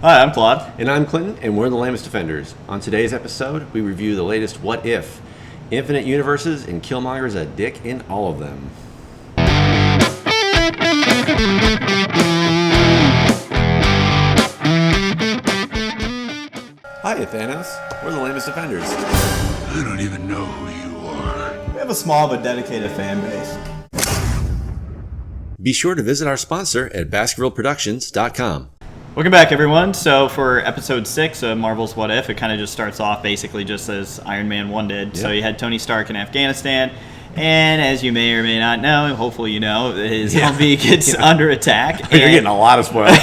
Hi, I'm Claude. And I'm Clinton, and we're the Lamest Defenders. On today's episode, we review the latest What If? Infinite universes, and Killmonger's a dick in all of them. Hiya, Thanos. We're the Lamest Defenders. I don't even know who you are. We have a small but dedicated fan base. Be sure to visit our sponsor at BaskervilleProductions.com. Welcome back, everyone. So for episode 6 of Marvel's What If, it kind of just starts off basically just as Iron Man 1 did. Yep. So you had Tony Stark in Afghanistan, and as you may or may not know, hopefully you know, his Humvee gets under attack. You're getting a lot of spoilers.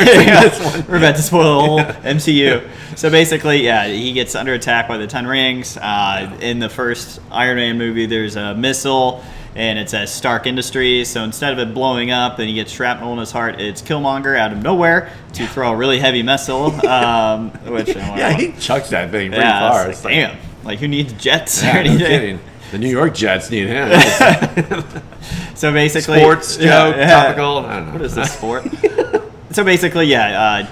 We're about to spoil the whole MCU. So basically, he gets under attack by the Ten Rings. In the first Iron Man movie, there's a missile, and it says Stark Industries. So instead of it blowing up and he gets shrapnel in his heart, it's Killmonger out of nowhere to throw a really heavy missile. He chucks that thing pretty far. It's like, damn, like who needs jets or No anything? kidding. The New York Jets need him. So basically, sports joke, topical. I don't know. What is this sport? So basically,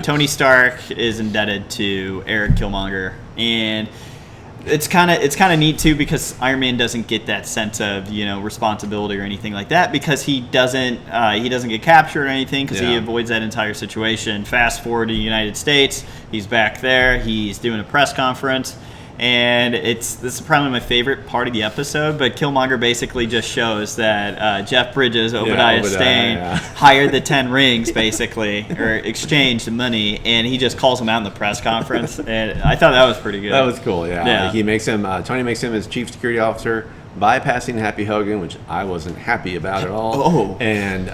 Tony Stark is indebted to Eric Killmonger, and it's kind of neat too because Iron Man doesn't get that sense of responsibility or anything like that because he doesn't get captured or anything because he avoids that entire situation. Fast forward to the United States, he's back there, he's doing a press conference, and this is probably my favorite part of the episode. But Killmonger basically just shows that Jeff Bridges, Obadiah Stane, hired the 10 Rings basically, or exchanged the money, and he just calls him out in the press conference. And I thought that was pretty good. That was cool. Yeah. He makes him. Tony makes him his chief security officer, bypassing Happy Hogan, which I wasn't happy about at all. Oh. And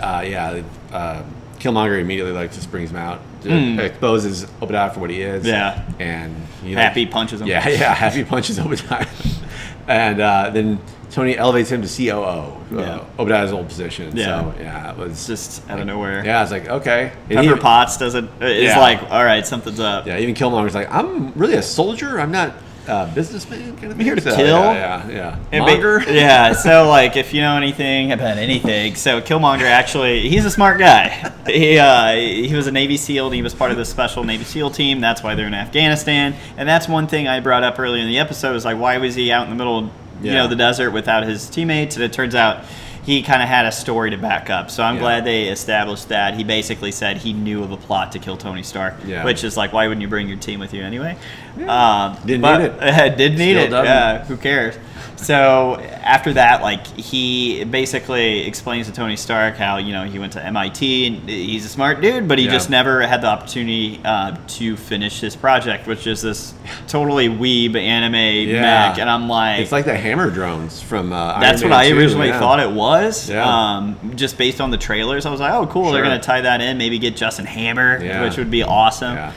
Killmonger immediately just brings him out, exposes Obadiah for what he is. Yeah. And Happy punches him. Happy punches Obadiah. And then Tony elevates him to COO, Obadiah's old position. Yeah. So, it was just out of nowhere. Yeah, I was like, okay. Pepper Potts is like, all right, something's up. Yeah, even Killmonger's like, I'm really a soldier. I'm not a businessman kind of thing. I'm here to kill. Yeah. Monger. So like, if you know anything about anything, so Killmonger actually, he's a smart guy. He was a Navy SEAL, and he was part of the special Navy SEAL team. That's why they're in Afghanistan. And that's one thing I brought up earlier in the episode is like, why was he out in the middle of the desert without his teammates? And it turns out he kind of had a story to back up. So I'm glad they established that. He basically said he knew of a plot to kill Tony Stark, which is like, why wouldn't you bring your team with you anyway? Didn't need it. Didn't need it. Yeah, who cares? So after that, like, he basically explains to Tony Stark how, he went to MIT and he's a smart dude, but he just never had the opportunity to finish his project, which is this totally weeb anime mech. And I'm like, it's like the hammer drones from Iron that's Man what I 2, originally thought it was. Yeah. Just based on the trailers, I was like, oh, cool, they're going to tie that in, maybe get Justin Hammer, which would be awesome. Yeah.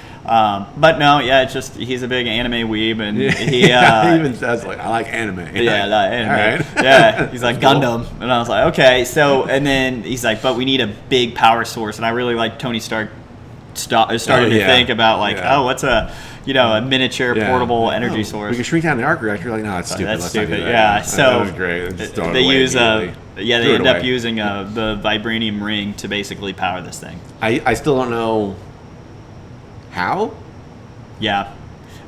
But no, it's just he's a big anime weeb, and he even says like, I like anime. Yeah, I like anime. All right. Yeah, he's like Gundam, and I was like, okay. So, and then he's like, but we need a big power source, and I really like Tony Stark started to think about like, what's a miniature portable energy source? We can shrink down the arc reactor. Like, no, that's stupid. That's Let's stupid. not do that. Yeah, so that was great. They use they end up using the vibranium ring to basically power this thing. I still don't know how. Yeah,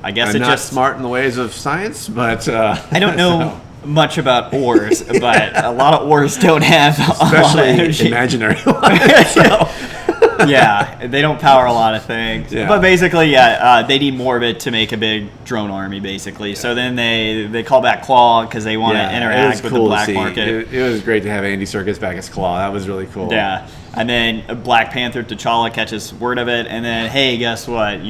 I guess I'm it's not just smart in the ways of science, but I don't know much about ores, but a lot of ores don't have a lot of energy. Imaginary ones. So. Yeah, they don't power a lot of things. Yeah. But basically, they need more of it to make a big drone army, basically. Yeah. So then they call back Claude because they want to interact with the black market. It was great to have Andy Serkis back as Claude. That was really cool. Yeah, and then Black Panther T'Challa catches word of it, and then, hey, guess what?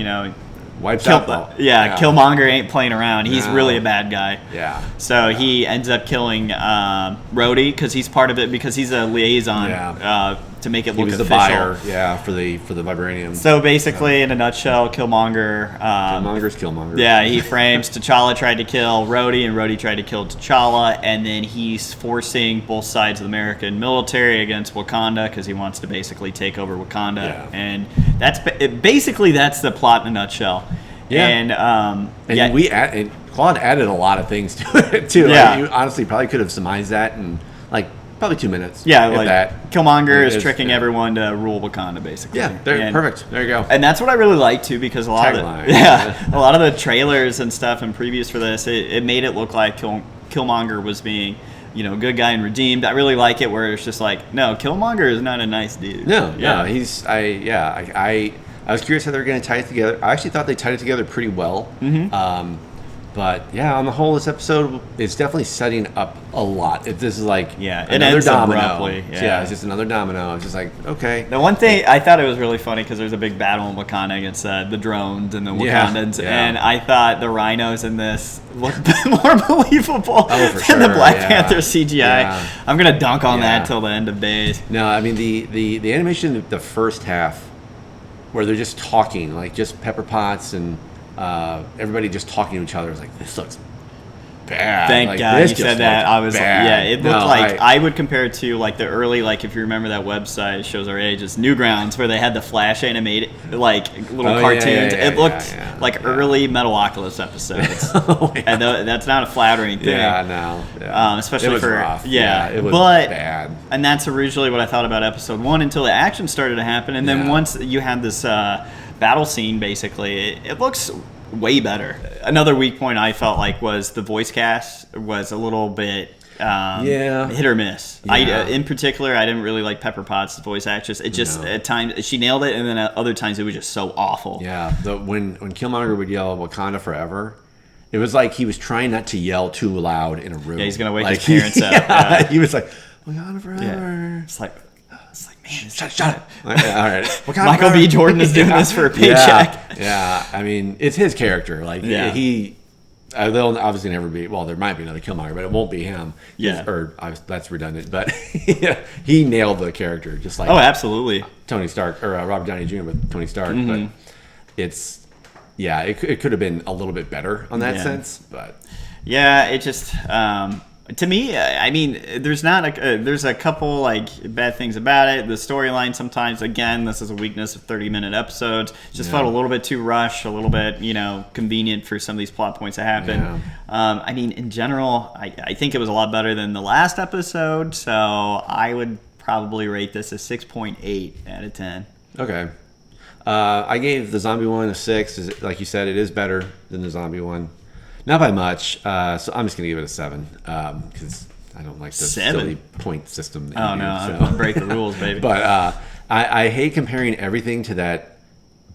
Wipes out. Killmonger ain't playing around. He's really a bad guy. Yeah. So he ends up killing Rhodey because he's part of it because he's a liaison to make it look official. He was the buyer, for the vibranium. So basically, in a nutshell, Killmonger. Killmonger's Killmonger. Yeah, he frames T'Challa tried to kill Rhodey, and Rhodey tried to kill T'Challa, and then he's forcing both sides of the American military against Wakanda because he wants to basically take over Wakanda, and that's the plot in a nutshell. Yeah. And Claude added a lot of things to it too. Yeah. Like, you honestly probably could have surmised that in like Probably 2 minutes. Yeah, if like that. Killmonger is It's- tricking yeah. everyone to rule Wakanda, basically. Yeah, perfect. There you go. And that's what I really like too, because a lot Tagline. of a lot of the trailers and stuff and previews for this, it made it look like Killmonger was being, good guy and redeemed. I really like it where it's just like, no, Killmonger is not a nice dude. No, I was curious how they were going to tie it together. I actually thought they tied it together pretty well. Mm-hmm. But yeah, on the whole, this episode is definitely setting up a lot. This is like it another ends domino. abruptly. Yeah, it's just another domino. It's just like, okay. The one thing I thought it was really funny because there's a big battle in Wakanda against the drones and the Wakandans, and I thought the rhinos in this looked more believable than the Black Panther CGI. Yeah. I'm gonna dunk on that till the end of days. No, I mean the animation, the first half, where they're just talking, like just Pepper Potts and everybody just talking to each other. Is like, this looks bad. Thank God you said that. I was bad. it looked I would compare it to like the early, like if you remember that website, shows our age, it's Newgrounds, where they had the Flash animated like little cartoons. It looked like early Metalocalypse episodes, and that's not a flattering thing. Yeah, no. Yeah. Especially it was for rough. it was but bad. And that's originally what I thought about episode 1 until the action started to happen, and then once you had this battle scene, basically, it looks way better. Another weak point I felt like was the voice cast was a little bit hit or miss. Yeah. In particular, I didn't really like Pepper Potts' voice actress. It just at times she nailed it, and then at other times it was just so awful. Yeah, when Killmonger would yell "Wakanda forever," it was like he was trying not to yell too loud in a room. Yeah, he's gonna wake his parents up. Yeah, he was like "Wakanda forever." Yeah. It's like, man, shut up. All right, Michael B. Jordan is doing this for a paycheck. Yeah. I mean, it's his character. Like they'll obviously never be. Well, there might be another Killmonger, but it won't be him. Yeah. That's redundant. But he nailed the character, just like absolutely. Tony Stark or Robert Downey Jr. with Tony Stark. Mm-hmm. But it could have been a little bit better on that sense. But it just. To me, I mean, there's a couple like bad things about it. The storyline sometimes, again, this is a weakness of 30-minute episodes. Just felt a little bit too rushed, a little bit, convenient for some of these plot points to happen. Yeah. I mean, in general, I think it was a lot better than the last episode. So I would probably rate this a 6.8 out of 10. Okay. I gave the zombie one a 6. Like you said, it is better than the zombie one. Not by much, so I'm just going to give it a 7 because I don't like the silly point system. Oh, no, I'll break the rules, baby. But I hate comparing everything to that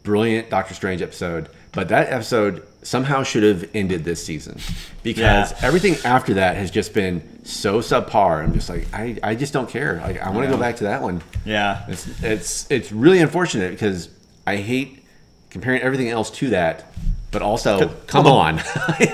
brilliant Doctor Strange episode, but that episode somehow should have ended this season because everything after that has just been so subpar. I'm just like, I just don't care. Like, I want to go back to that one. Yeah. It's really unfortunate because I hate comparing everything else to that. But also, come on.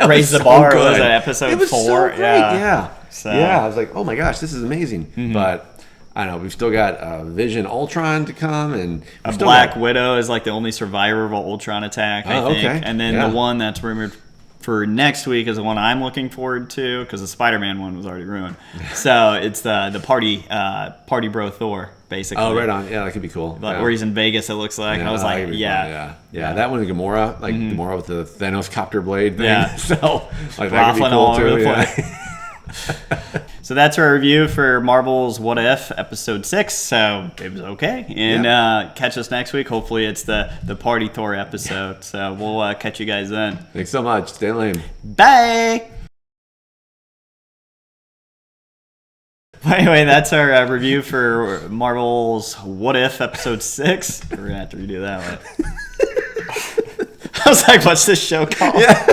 Raise the bar. Was that episode 4? It was so great. Yeah. So. Yeah, I was like, oh my gosh, this is amazing. Mm-hmm. But I don't know, we've still got Vision Ultron to come. And a Black Widow is like the only survivor of an Ultron attack, I think. Okay. And then the one that's rumored for next week is the one I'm looking forward to because the Spider-Man one was already ruined. So it's the party bro Thor, basically. Oh, right on. Yeah, that could be cool. Like where he's in Vegas, it looks like. And I was like, yeah. That one, Gamora, like Gamora with the Thanos copter blade thing. Yeah. So like that could be cool too. Yeah. So that's our review for Marvel's What If episode 6. So it was okay. And catch us next week. Hopefully it's the Party Thor episode. So we'll catch you guys then. Thanks so much. Stay lame. Bye. Anyway, that's our review for Marvel's What If episode 6. We're going to have to redo that one. I was like, what's this show called? Yeah.